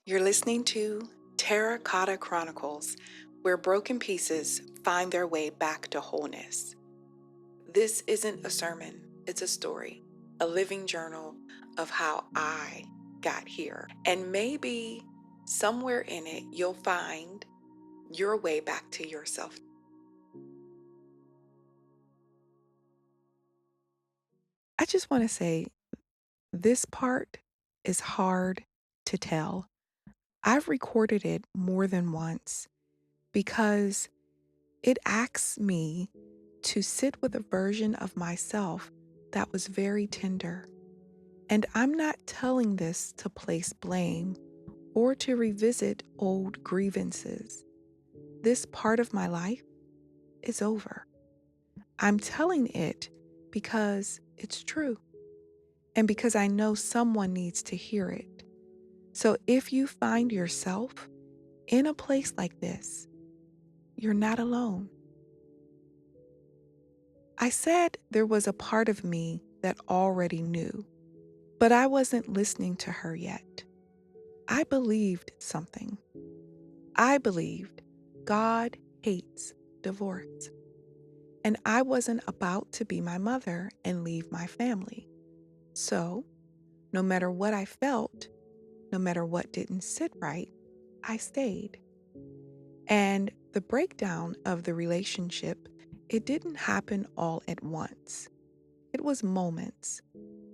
You're listening to Teracota Chronicles, where broken pieces find their way back to wholeness. This isn't a sermon, it's a story, a living journal of how I got here. And maybe somewhere in it, you'll find your way back to yourself. I just want to say this part is hard to tell. I've recorded it more than once because it asks me to sit with a version of myself that was very tender. And I'm not telling this to place blame or to revisit old grievances. This part of my life is over. I'm telling it because it's true and because I know someone needs to hear it. So if you find yourself in a place like this, you're not alone. I said there was a part of me that already knew, but I wasn't listening to her yet. I believed something. I believed God hates divorce, and I wasn't about to be my mother and leave my family. So, no matter what I felt, no matter what didn't sit right, I stayed. And the breakdown of the relationship, it didn't happen all at once. It was moments,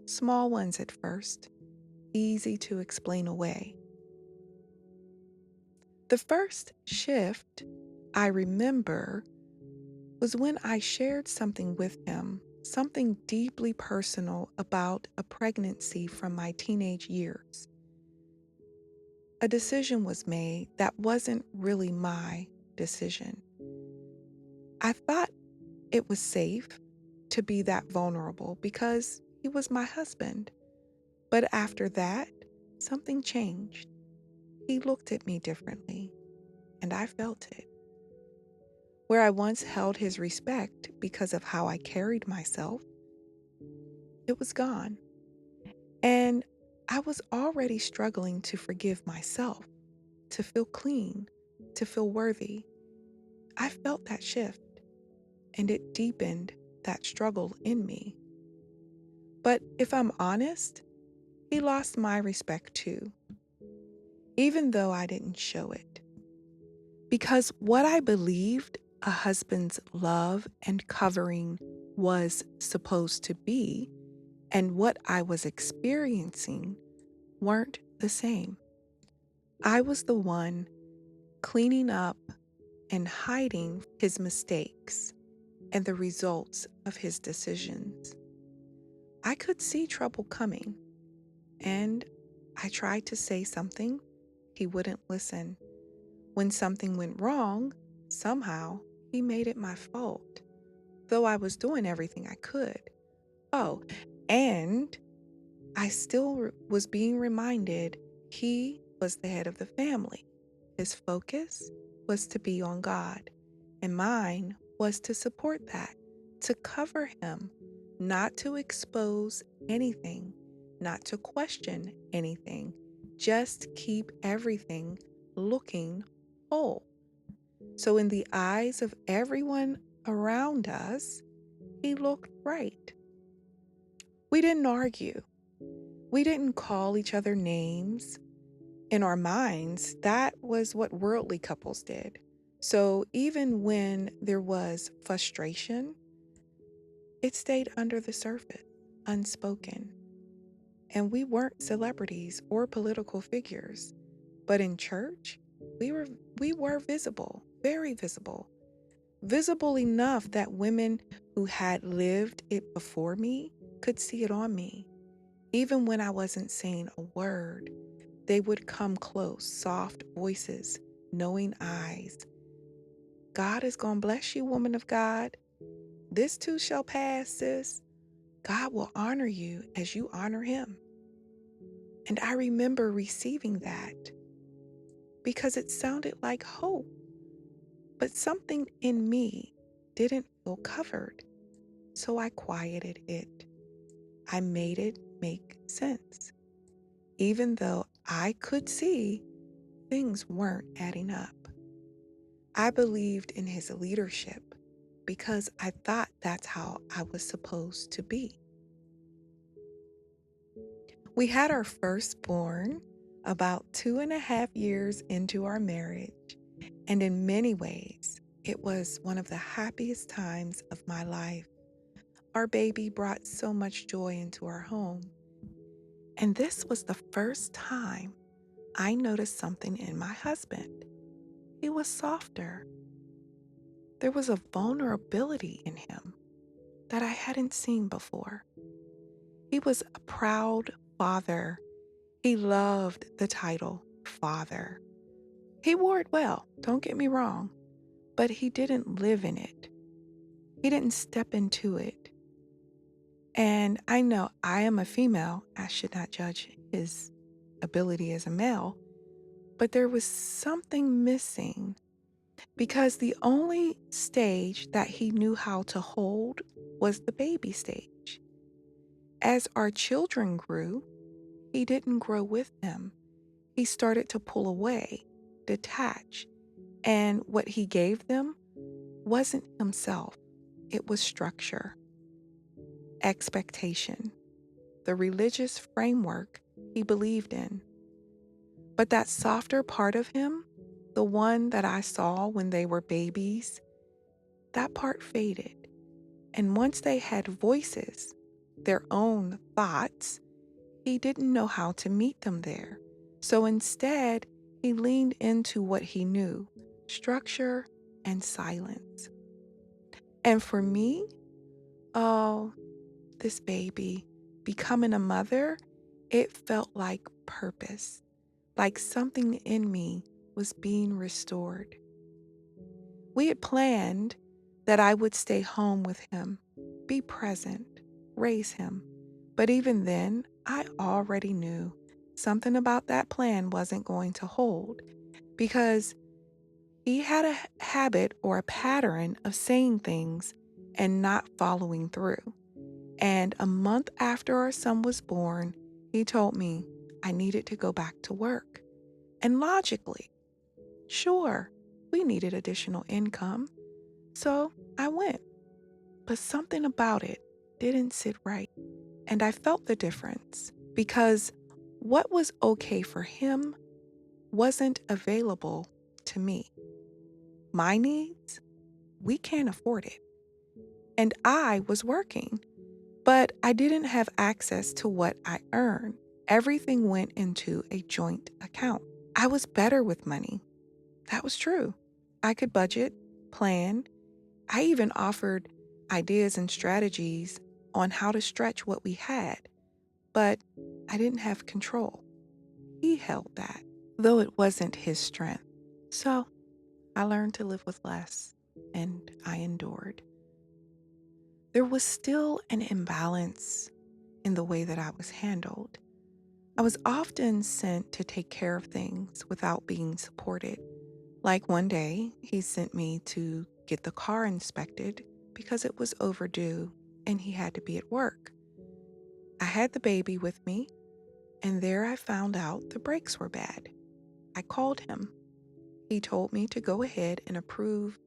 small ones at first, easy to explain away. The first shift I remember was when I shared something with him, something deeply personal about a pregnancy from my teenage years. A decision was made that wasn't really my decision. I thought it was safe to be that vulnerable because he was my husband. But after that, something changed. He looked at me differently, and I felt it. Where I once held his respect because of how I carried myself, it was gone. And I was already struggling to forgive myself, to feel clean, to feel worthy. I felt that shift, and it deepened that struggle in me. But if I'm honest, he lost my respect too, even though I didn't show it. Because what I believed a husband's love and covering was supposed to be, and what I was experiencing weren't the same. I was the one cleaning up and hiding his mistakes and the results of his decisions. I could see trouble coming, and I tried to say something. He wouldn't listen. When something went wrong, somehow he made it my fault, though I was doing everything I could. Oh, and I still was being reminded he was the head of the family. His focus was to be on God, and mine was to support that, to cover him, not to expose anything, not to question anything, just keep everything looking whole. So, in the eyes of everyone around us, he looked right. We didn't argue. We didn't call each other names. In our minds, that was what worldly couples did. So even when there was frustration, it stayed under the surface, unspoken. And we weren't celebrities or political figures. But in church, we were visible, very visible. Visible enough that women who had lived it before me could see it on me. Even when I wasn't saying a word, they would come close, soft voices, knowing eyes. God is going to bless you, woman of God. This too shall pass, sis. God will honor you as you honor him. And I remember receiving that because it sounded like hope, but something in me didn't feel covered. So I quieted it. I made it make sense. Even though I could see things weren't adding up. I believed in his leadership because I thought that's how I was supposed to be. We had our firstborn about 2.5 years into our marriage, and in many ways, it was one of the happiest times of my life. Our baby brought so much joy into our home. And this was the first time I noticed something in my husband. He was softer. There was a vulnerability in him that I hadn't seen before. He was a proud father. He loved the title father. He wore it well, don't get me wrong, but he didn't live in it. He didn't step into it. And I know I am a female. I should not judge his ability as a male, but there was something missing because the only stage that he knew how to hold was the baby stage. As our children grew, he didn't grow with them. He started to pull away, detach, and what he gave them wasn't himself. It was structure, expectation, the religious framework he believed in. But that softer part of him, the one that I saw when they were babies, that part faded. And once they had voices, their own thoughts, he didn't know how to meet them there. So instead, he leaned into what he knew, structure and silence. And for me, oh, this baby, becoming a mother, it felt like purpose, like something in me was being restored. We had planned that I would stay home with him, be present, raise him. But even then, I already knew something about that plan wasn't going to hold because he had a habit or a pattern of saying things and not following through. And a month after our son was born, he told me I needed to go back to work. And logically, sure, we needed additional income. So I went. But something about it didn't sit right. And I felt the difference because what was okay for him wasn't available to me. My needs, we can't afford it. And I was working, but I didn't have access to what I earned. Everything went into a joint account. I was better with money. That was true. I could budget, plan. I even offered ideas and strategies on how to stretch what we had, but I didn't have control. He held that, though it wasn't his strength. So I learned to live with less, and I endured. There was still an imbalance in the way that I was handled. I was often sent to take care of things without being supported. Like one day, he sent me to get the car inspected because it was overdue and he had to be at work. I had the baby with me, and there I found out the brakes were bad. I called him. He told me to go ahead and approve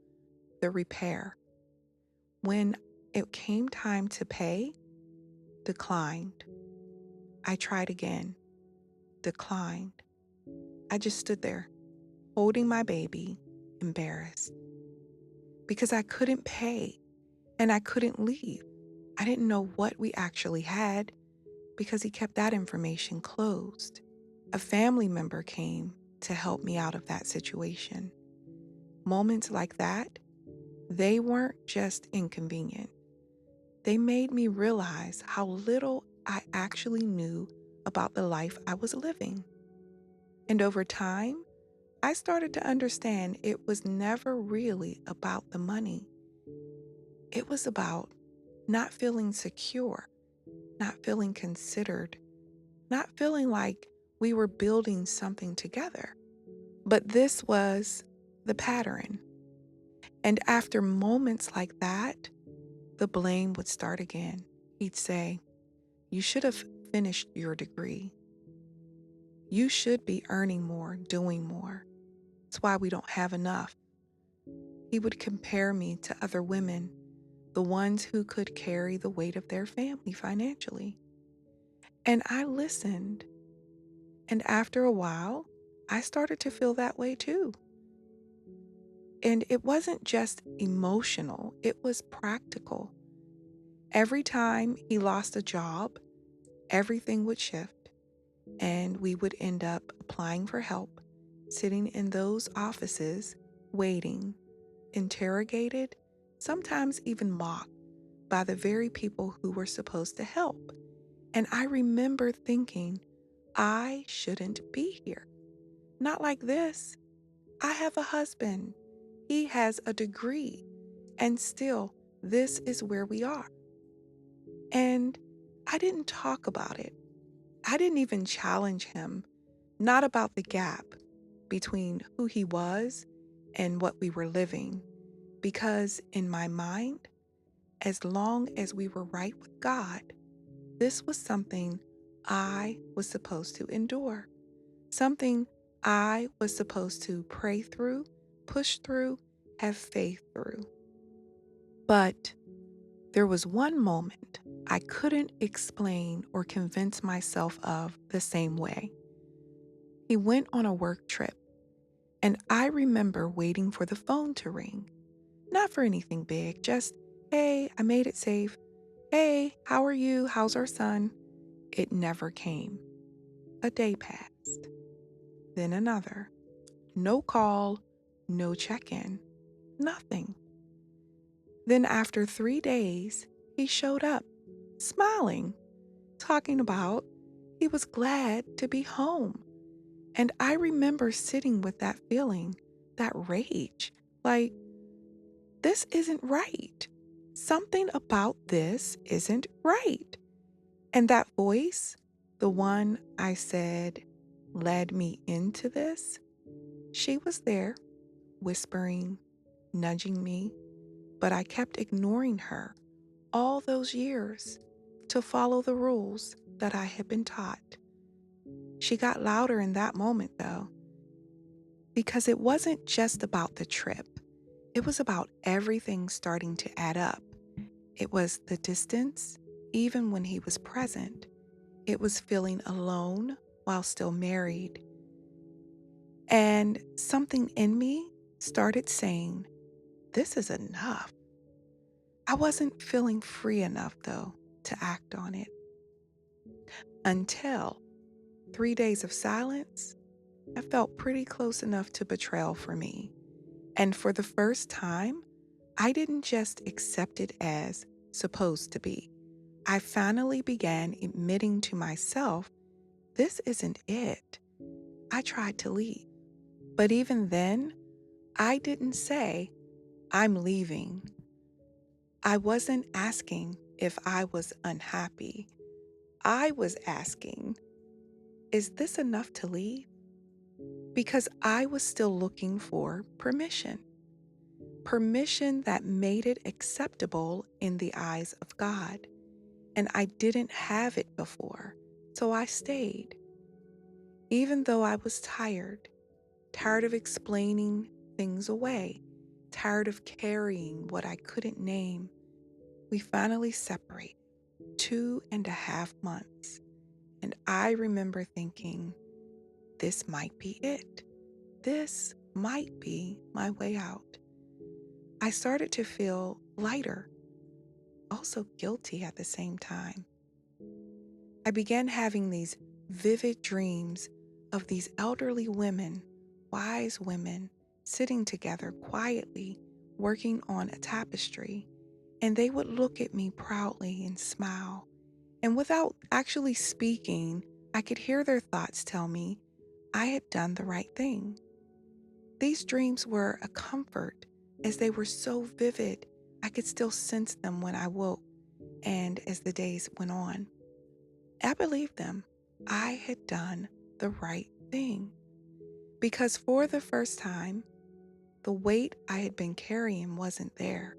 the repair. When it came time to pay, declined. I tried again, declined. I just stood there, holding my baby, embarrassed, because I couldn't pay and I couldn't leave. I didn't know what we actually had because he kept that information closed. A family member came to help me out of that situation. Moments like that, they weren't just inconvenient. They made me realize how little I actually knew about the life I was living. And over time, I started to understand it was never really about the money. It was about not feeling secure, not feeling considered, not feeling like we were building something together. But this was the pattern. And after moments like that, the blame would start again. He'd say, "You should have finished your degree. You should be earning more, doing more. That's why we don't have enough. He would compare me to other women, the ones who could carry the weight of their family financially. And I listened. And after a while, I started to feel that way too. And it wasn't just emotional, it was practical. Every time he lost a job, everything would shift, and we would end up applying for help, sitting in those offices, waiting, interrogated, sometimes even mocked by the very people who were supposed to help. And I remember thinking, I shouldn't be here. Not like this. I have a husband. He has a degree. And still, this is where we are. And I didn't talk about it. I didn't even challenge him, not about the gap between who he was and what we were living. Because in my mind, as long as we were right with God, this was something I was supposed to endure, something I was supposed to pray through, push through, have faith through. But there was one moment I couldn't explain or convince myself of the same way. He went on a work trip, and I remember waiting for the phone to ring. Not for anything big, just, hey, I made it safe. Hey, how are you? How's our son? It never came. A day passed, then another. No call, no check-in, nothing. Then after 3 days, he showed up, smiling, talking about he was glad to be home. And I remember sitting with that feeling, that rage, like, this isn't right. Something about this isn't right. And that voice, the one I said led me into this, she was there, whispering, nudging me, but I kept ignoring her all those years to follow the rules that I had been taught. She got louder in that moment, though, because it wasn't just about the trip. It was about everything starting to add up. It was the distance, even when he was present. It was feeling alone while still married. And something in me started saying, this is enough. I wasn't feeling free enough, though, to act on it. Until 3 days of silence, I felt pretty close enough to betrayal for me. And for the first time, I didn't just accept it as supposed to be. I finally began admitting to myself, this isn't it. I tried to leave. But even then, I didn't say, I'm leaving. I wasn't asking if I was unhappy. I was asking, is this enough to leave? Because I was still looking for permission. Permission that made it acceptable in the eyes of God. And I didn't have it before, so I stayed. Even though I was tired of explaining things away, tired of carrying what I couldn't name, we finally separated 2.5 months. And I remember thinking, this might be it. This might be my way out. I started to feel lighter, also guilty at the same time. I began having these vivid dreams of these elderly women, wise women, sitting together quietly, working on a tapestry, and they would look at me proudly and smile. And without actually speaking, I could hear their thoughts tell me I had done the right thing. These dreams were a comfort as they were so vivid, I could still sense them when I woke and as the days went on. I believed them. I had done the right thing. Because for the first time, the weight I had been carrying wasn't there.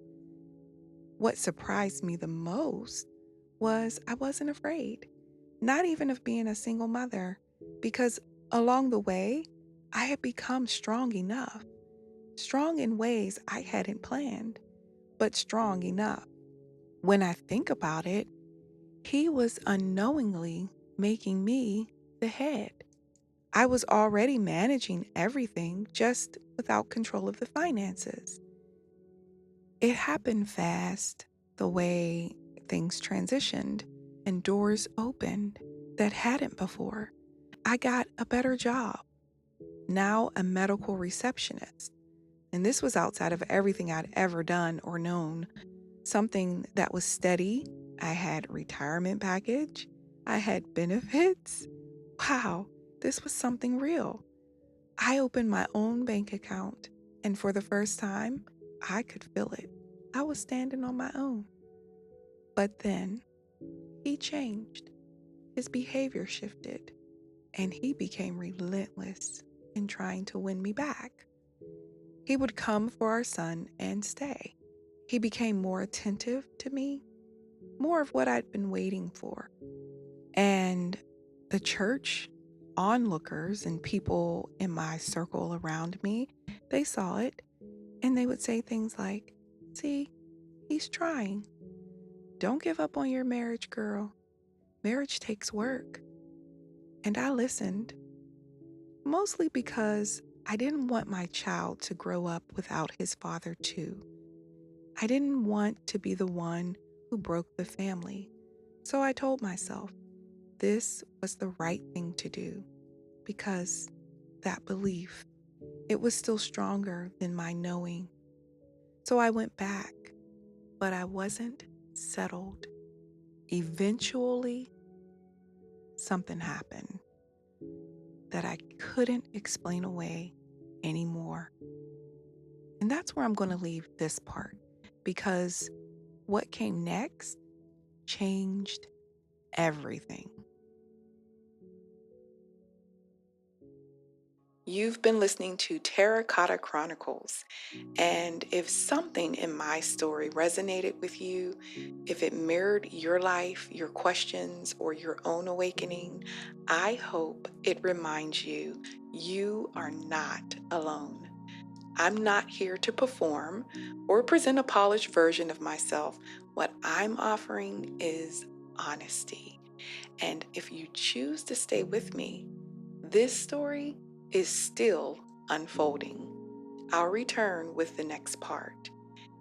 What surprised me the most was I wasn't afraid, not even of being a single mother, because Along the way, I had become strong in ways I hadn't planned, but strong enough. When I think about it, he was unknowingly making me the head. I was already managing everything just without control of the finances. It happened fast, the way things transitioned and doors opened that hadn't before. I got a better job, now a medical receptionist. And this was outside of everything I'd ever done or known. Something that was steady. I had retirement package. I had benefits. Wow, this was something real. I opened my own bank account, and for the first time, I could feel it. I was standing on my own. But then he changed. His behavior shifted, and he became relentless in trying to win me back. He would come for our son and stay. He became more attentive to me, more of what I'd been waiting for. And the church onlookers and people in my circle around me, they saw it and they would say things like, "See, he's trying. Don't give up on your marriage, girl. Marriage takes work." And I listened, mostly because I didn't want my child to grow up without his father, too. I didn't want to be the one who broke the family. So I told myself this was the right thing to do because that belief, it was still stronger than my knowing. So I went back, but I wasn't settled. Eventually, something happened that I couldn't explain away anymore. And that's where I'm going to leave this part because what came next changed everything. You've been listening to Teracota Chronicles, and if something in my story resonated with you, if it mirrored your life, your questions, or your own awakening, I hope it reminds you you are not alone. I'm not here to perform or present a polished version of myself. What I'm offering is honesty. And if you choose to stay with me, this story is still unfolding. I'll return with the next part.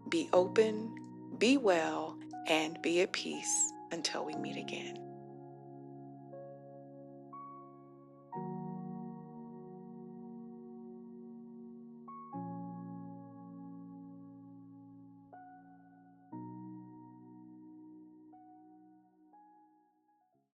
Be open, be well, and be at peace until we meet again.